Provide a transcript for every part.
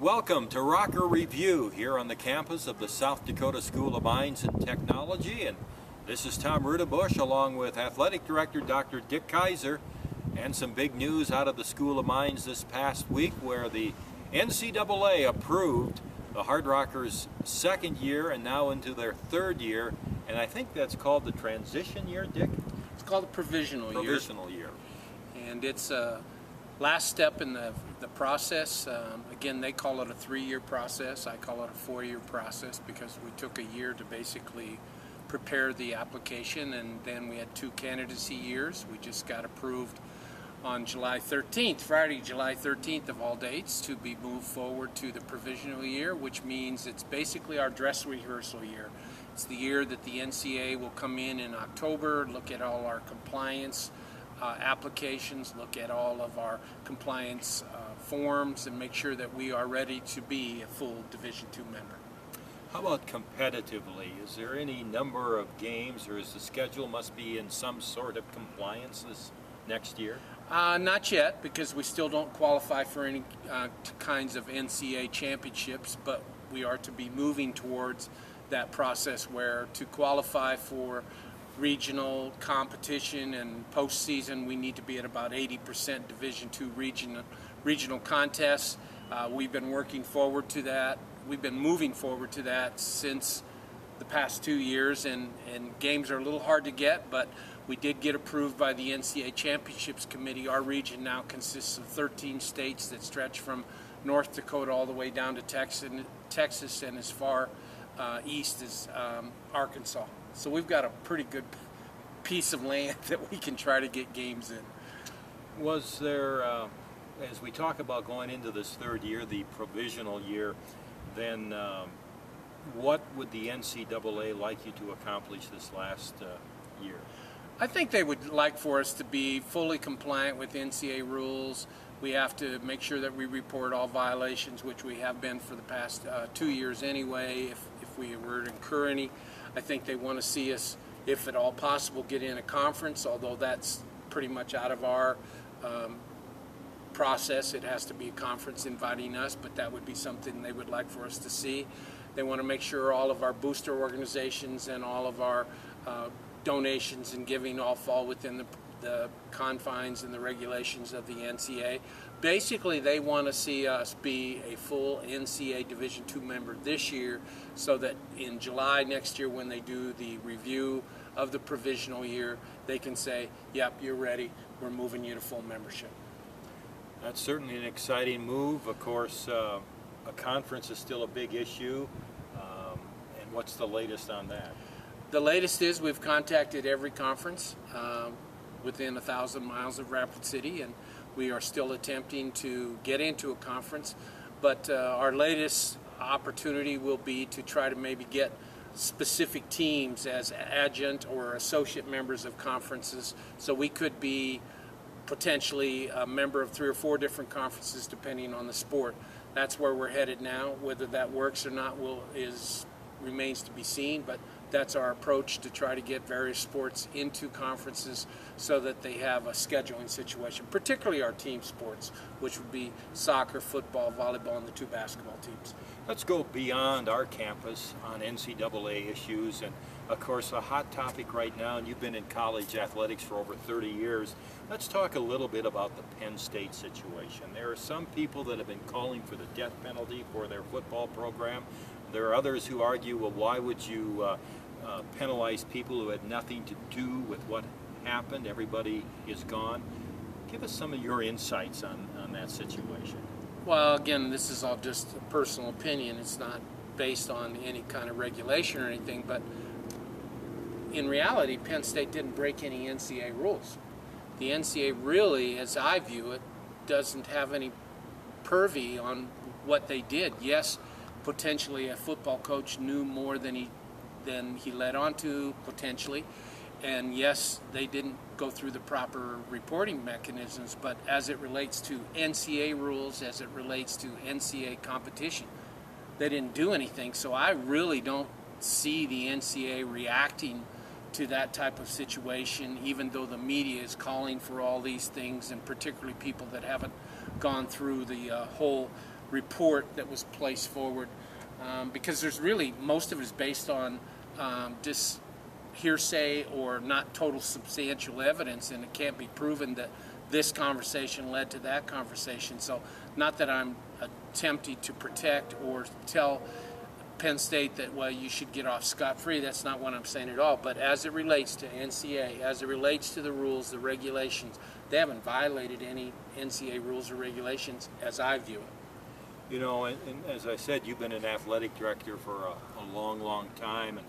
Welcome to Rocker Review here on the campus of the South Dakota School of Mines and Technology, and this is Tom Rudebusch along with Athletic Director Dr. Dick Kaiser, and some big news out of the School of Mines this past week where the NCAA approved the Hard Rockers' second year and now into their third year, and I think that's called the transition year, Dick? It's called the provisional year. Provisional year. And it's a last step in the process. Again, they call it a 3-year process. I call it a 4-year process because we took a year to basically prepare the application, and then we had 2 candidacy years. We just got approved on July 13th, Friday, July 13th of all dates, to be moved forward to the provisional year, which means it's basically our dress rehearsal year. It's the year that the NCAA will come in October, look at all our compliance applications, look at all of our compliance forms, and make sure that we are ready to be a full Division II member. How about competitively? Is there any number of games, or is the schedule must be in some sort of compliance this next year? Not yet, because we still don't qualify for any kinds of NCAA championships, but we are to be moving towards that process where to qualify for regional competition and postseason we need to be at about 80% Division II regional contests. We've been working forward to that. We've been moving forward to that since the past 2 years, and games are a little hard to get, but we did get approved by the NCAA Championships Committee. Our region now consists of 13 states that stretch from North Dakota all the way down to Texas and as far east as Arkansas. So we've got a pretty good piece of land that we can try to get games in. Was there, as we talk about going into this third year, the provisional year, then what would the NCAA like you to accomplish this last year? I think they would like for us to be fully compliant with NCAA rules. We have to make sure that we report all violations, which we have been for the past 2 years anyway, if we were to incur any. I think they want to see us, if at all possible, get in a conference, although that's pretty much out of our process. It has to be a conference inviting us, but that would be something they would like for us to see. They want to make sure all of our booster organizations and all of our donations and giving all fall within the confines and the regulations of the NCAA. Basically, they want to see us be a full NCAA Division II member this year, so that in July next year when they do the review of the provisional year, they can say, yep, you're ready, we're moving you to full membership. That's certainly an exciting move. Of course, a conference is still a big issue. And what's the latest on that? The latest is we've contacted every conference within 1,000 miles of Rapid City, and we are still attempting to get into a conference. But our latest opportunity will be to try to maybe get specific teams as adjunct or associate members of conferences, so we could be potentially a member of 3 or 4 different conferences depending on the sport. That's where we're headed now. Whether that works or not remains to be seen, but that's our approach, to try to get various sports into conferences so that they have a scheduling situation, particularly our team sports, which would be soccer, football, volleyball, and the 2 basketball teams. Let's go beyond our campus on NCAA issues, and of course a hot topic right now, and you've been in college athletics for over 30 years. Let's talk a little bit about the Penn State situation. There are some people that have been calling for the death penalty for their football program. There are others who argue, well, why would you penalize people who had nothing to do with what happened? Everybody is gone. Give us some of your insights on that situation. Well, again, this is all just a personal opinion. It's not based on any kind of regulation or anything, but in reality, Penn State didn't break any NCAA rules. The NCAA really, as I view it, doesn't have any purview on what they did. Yes, potentially a football coach knew more than he led on to, potentially, and yes, they didn't go through the proper reporting mechanisms, but as it relates to NCAA rules, as it relates to NCAA competition, they didn't do anything. So I really don't see the NCAA reacting to that type of situation, even though the media is calling for all these things, and particularly people that haven't gone through the whole report that was placed forward, because there's really, most of it is based on just hearsay or not total substantial evidence, and it can't be proven that this conversation led to that conversation. So not that I'm attempting to protect or tell Penn State that, well, you should get off scot-free. That's not what I'm saying at all. But as it relates to NCAA, as it relates to the rules, the regulations, they haven't violated any NCAA rules or regulations as I view it. You know, and as I said, you've been an athletic director for a long, long time. And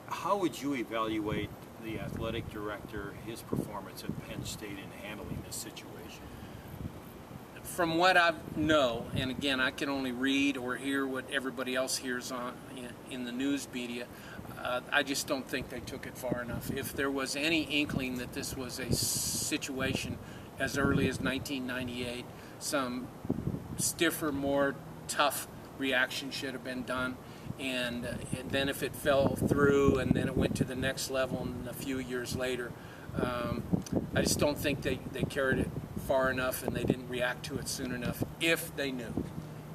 how would you evaluate the athletic director, his performance at Penn State in handling this situation? From what I know, and again, I can only read or hear what everybody else hears on in the news media, I just don't think they took it far enough. If there was any inkling that this was a situation as early as 1998, some stiffer, more tough reaction should have been done. And then if it fell through and then it went to the next level and a few years later, I just don't think they carried it far enough and they didn't react to it soon enough if they knew.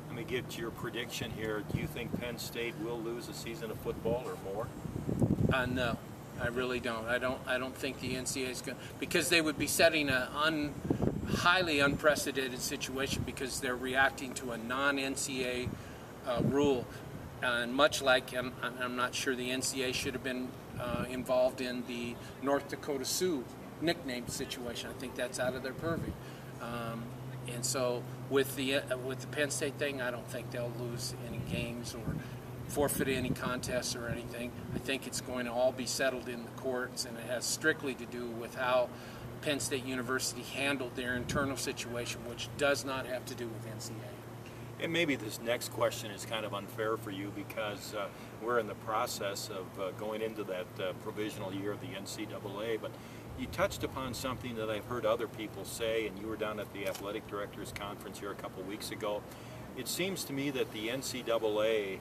Let me get your prediction here. Do you think Penn State will lose a season of football or more? No, I really don't. I don't think the NCAA is going to, because they would be setting a highly unprecedented situation because they're reacting to a non-NCAA rule. And much like, I'm not sure the NCAA should have been involved in the North Dakota Sioux nickname situation. I think that's out of their purview. And so with the Penn State thing, I don't think they'll lose any games or forfeit any contests or anything. I think it's going to all be settled in the courts, and it has strictly to do with how Penn State University handled their internal situation, which does not have to do with NCAA. And maybe this next question is kind of unfair for you because we're in the process of going into that provisional year of the NCAA, but you touched upon something that I've heard other people say, and you were down at the Athletic Directors Conference here a couple weeks ago. It seems to me that the NCAA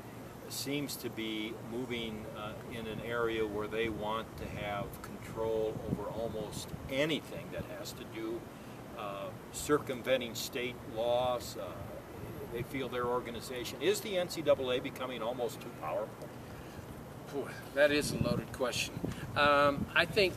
seems to be moving in an area where they want to have control over almost anything that has to do circumventing state laws. They feel their organization. Is the NCAA becoming almost too powerful? Boy, that is a loaded question. I think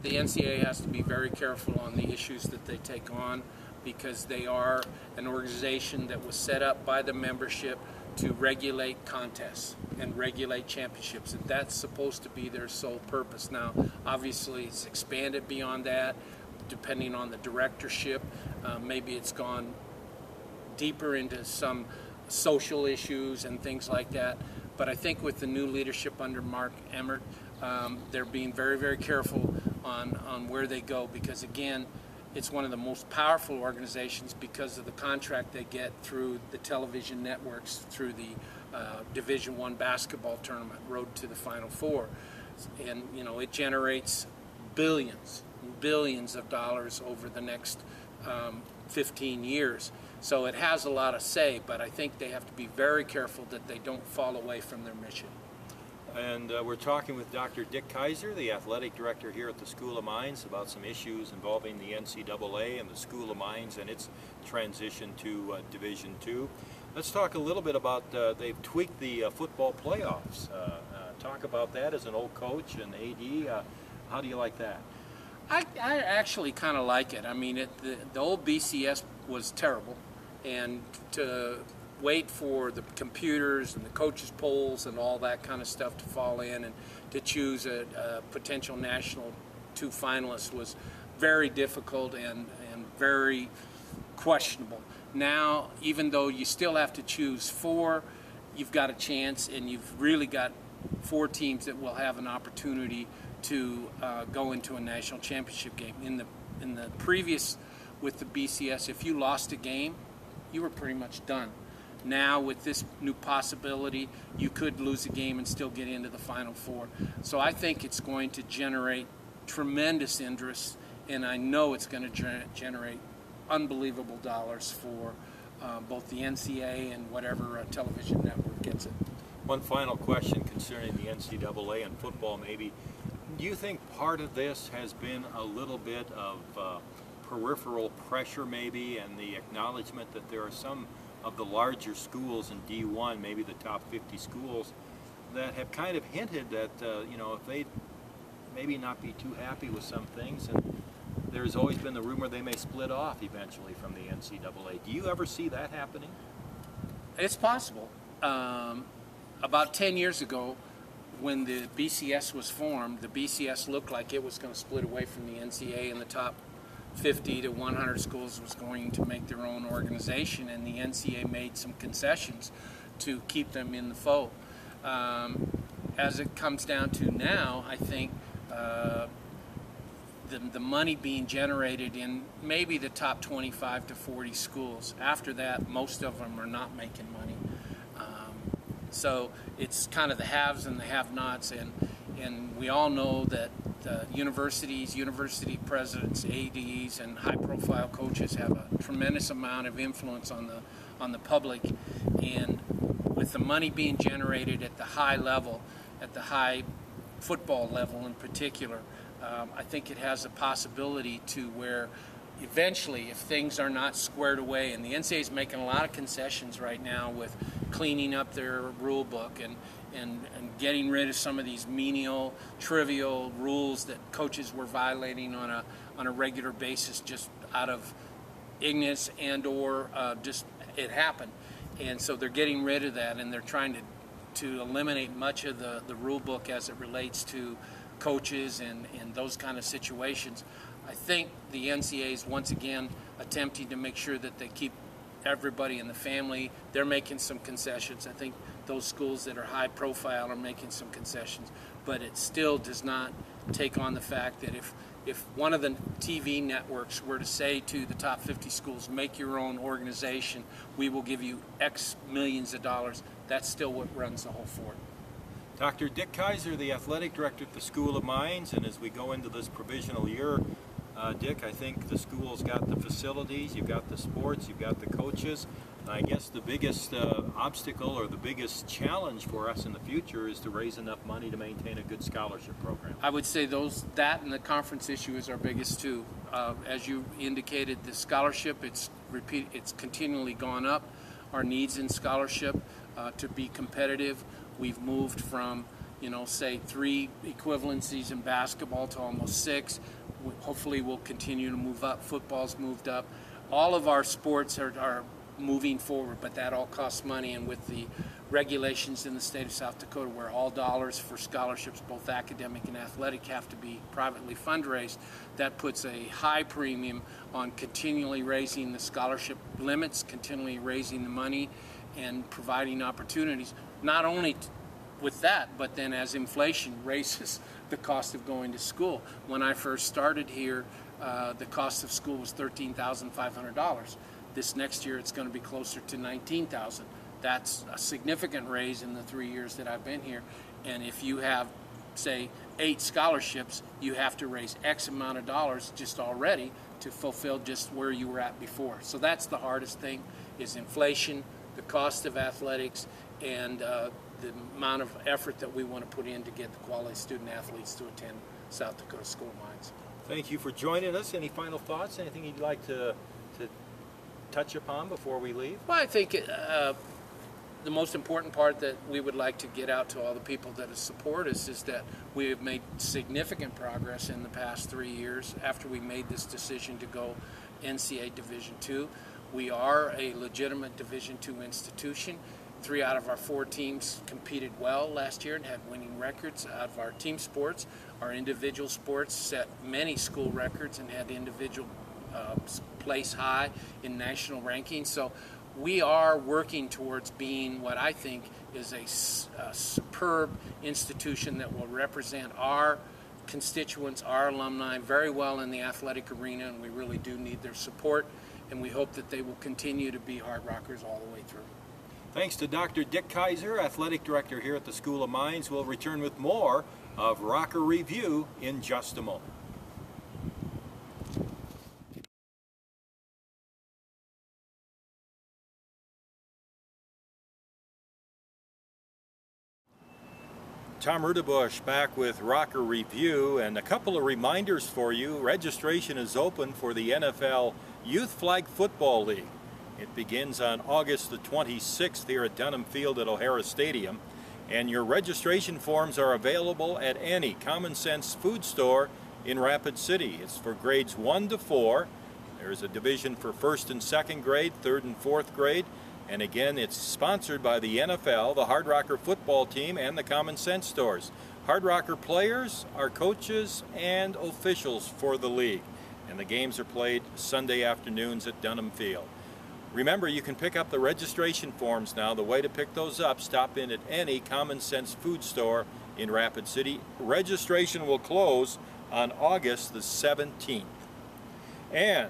the NCAA has to be very careful on the issues that they take on because they are an organization that was set up by the membership to regulate contests and regulate championships, and that's supposed to be their sole purpose. Now, obviously, it's expanded beyond that, depending on the directorship. Maybe it's gone deeper into some social issues and things like that. But I think with the new leadership under Mark Emmert, they're being very, very careful on where they go because, again, it's one of the most powerful organizations because of the contract they get through the television networks, through the Division I basketball tournament, Road to the Final Four. And, you know, it generates billions of dollars over the next 15 years. So it has a lot of say, but I think they have to be very careful that they don't fall away from their mission. And we're talking with Dr. Dick Kaiser, the athletic director here at the School of Mines, about some issues involving the NCAA and the School of Mines and its transition to Division II. Let's talk a little bit about, they've tweaked the football playoffs. Talk about that as an old coach and AD. How do you like that? I actually kind of like it. I mean, the old BCS was terrible, and to wait for the computers and the coaches' polls and all that kind of stuff to fall in and to choose a potential national two finalists was very difficult and very questionable. Now, even though you still have to choose four, you've got a chance, and you've really got four teams that will have an opportunity to go into a national championship game. In the previous, with the BCS, if you lost a game, you were pretty much done. Now with this new possibility, you could lose a game and still get into the Final Four. So I think it's going to generate tremendous interest, and I know it's going to generate unbelievable dollars for both the NCAA and whatever television network gets it. One final question concerning the NCAA and football maybe. Do you think part of this has been a little bit of peripheral pressure maybe, and the acknowledgement that there are some of the larger schools in D1, maybe the top 50 schools, that have kind of hinted that, you know, if they maybe not be too happy with some things, and there's always been the rumor they may split off eventually from the NCAA. Do you ever see that happening? It's possible. About 10 years ago, when the BCS was formed, the BCS looked like it was going to split away from the NCAA, and the top 50 to 100 schools was going to make their own organization, and the NCAA made some concessions to keep them in the fold. As it comes down to now, I think the money being generated in maybe the top 25 to 40 schools. After that, most of them are not making money. So it's kind of the haves and the have-nots, and we all know that universities, university presidents, ADs, and high-profile coaches have a tremendous amount of influence on the public, and with the money being generated at the high level, at the high football level in particular, I think it has a possibility to where eventually, if things are not squared away, and the NCAA is making a lot of concessions right now with cleaning up their rule book and getting rid of some of these menial, trivial rules that coaches were violating on a regular basis just out of ignorance and or just it happened. And so they're getting rid of that, and they're trying to eliminate much of the rule book as it relates to coaches and those kind of situations. I think the NCAA is once again attempting to make sure that they keep everybody in the family. They're making some concessions. I think those schools that are high profile are making some concessions, but it still does not take on the fact that if one of the TV networks were to say to the top 50 schools, make your own organization, we will give you X millions of dollars, that's still what runs the whole fort. Dr. Dick Kaiser, the athletic director at the School of Mines, and as we go into this provisional year, Dick, I think the school's got the facilities, you've got the sports, you've got the coaches. And I guess the biggest obstacle or the biggest challenge for us in the future is to raise enough money to maintain a good scholarship program. I would say that and the conference issue is our biggest two. As you indicated, the scholarship, it's continually gone up. Our needs in scholarship to be competitive, we've moved from, say 3 equivalencies in basketball to almost 6. Hopefully we'll continue to move up. Football's moved up. All of our sports are moving forward, but that all costs money, and with the regulations in the state of South Dakota where all dollars for scholarships, both academic and athletic, have to be privately fundraised, that puts a high premium on continually raising the scholarship limits, continually raising the money, and providing opportunities, not only with that, but then as inflation raises the cost of going to school. When I first started here, the cost of school was $13,500. This next year it's going to be closer to $19,000. That's a significant raise in the 3 years that I've been here. And if you have, say, 8 scholarships, you have to raise X amount of dollars just already to fulfill just where you were at before. So that's the hardest thing, is inflation, the cost of athletics, and the amount of effort that we want to put in to get the quality student athletes to attend South Dakota School of Mines. Thank you for joining us. Any final thoughts? Anything you'd like to touch upon before we leave? Well, I think the most important part that we would like to get out to all the people that support us is that we have made significant progress in the past 3 years after we made this decision to go NCAA Division II. We are a legitimate Division II institution. 3 out of our 4 teams competed well last year and had winning records. Out of our team sports, our individual sports set many school records and had individual place high in national rankings. So we are working towards being what I think is a superb institution that will represent our constituents, our alumni, very well in the athletic arena, and we really do need their support, and we hope that they will continue to be Hard Rockers all the way through. Thanks to Dr. Dick Kaiser, Athletic Director here at the School of Mines. We'll return with more of Rocker Review in just a moment. Tom Rudebusch back with Rocker Review, and a couple of reminders for you. Registration is open for the NFL Youth Flag Football League. It begins on August the 26th here at Dunham Field at O'Hara Stadium. And your registration forms are available at any Common Sense food store in Rapid City. It's for grades 1 to 4. There's a division for 1st and 2nd grade, 3rd and 4th grade. And again, it's sponsored by the NFL, the Hard Rocker football team, and the Common Sense stores. Hard Rocker players are coaches and officials for the league. And the games are played Sunday afternoons at Dunham Field. Remember, you can pick up the registration forms now. The way to pick those up, stop in at any Common Sense food store in Rapid City. Registration will close on August the 17th. And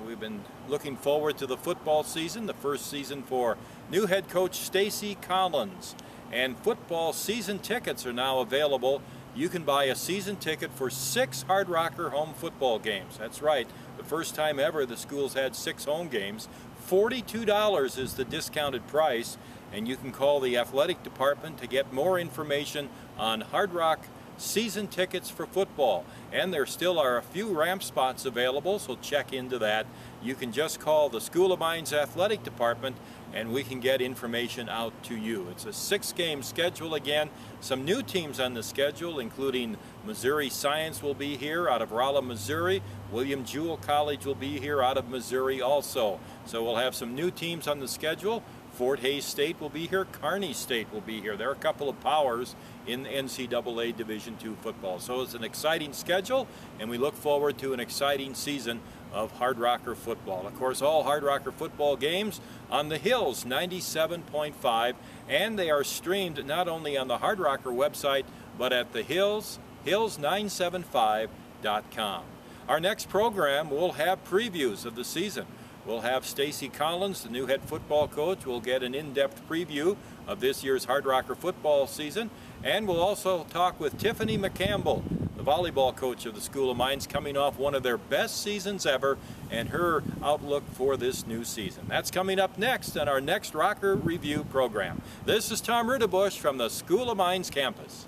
we've been looking forward to the football season, the first season for new head coach Stacy Collins. And football season tickets are now available. You can buy a season ticket for 6 Hard Rocker home football games. That's right, the first time ever the school's had 6 home games. $42 is the discounted price, and you can call the athletic department to get more information on Hard Rock season tickets for football. And there still are a few ramp spots available, so check into that. You can just call the School of Mines athletic department and we can get information out to you. It's a 6-game schedule again. Some new teams on the schedule, including Missouri Science will be here out of Rolla, Missouri. William Jewell College will be here out of Missouri also. So we'll have some new teams on the schedule. Fort Hays State will be here. Kearney State will be here. There are a couple of powers in NCAA Division II football. So it's an exciting schedule, and we look forward to an exciting season of Hard Rocker football. Of course, all Hard Rocker football games on the Hills 97.5, and they are streamed not only on the Hard Rocker website, but at the Hills, hills975.com. Our next program will have previews of the season. We'll have Stacy Collins, the new head football coach. We'll get an in-depth preview of this year's Hard Rocker football season. And we'll also talk with Tiffany McCampbell, the volleyball coach of the School of Mines, coming off one of their best seasons ever, and her outlook for this new season. That's coming up next on our next Rocker Review program. This is Tom Rudebusch from the School of Mines campus.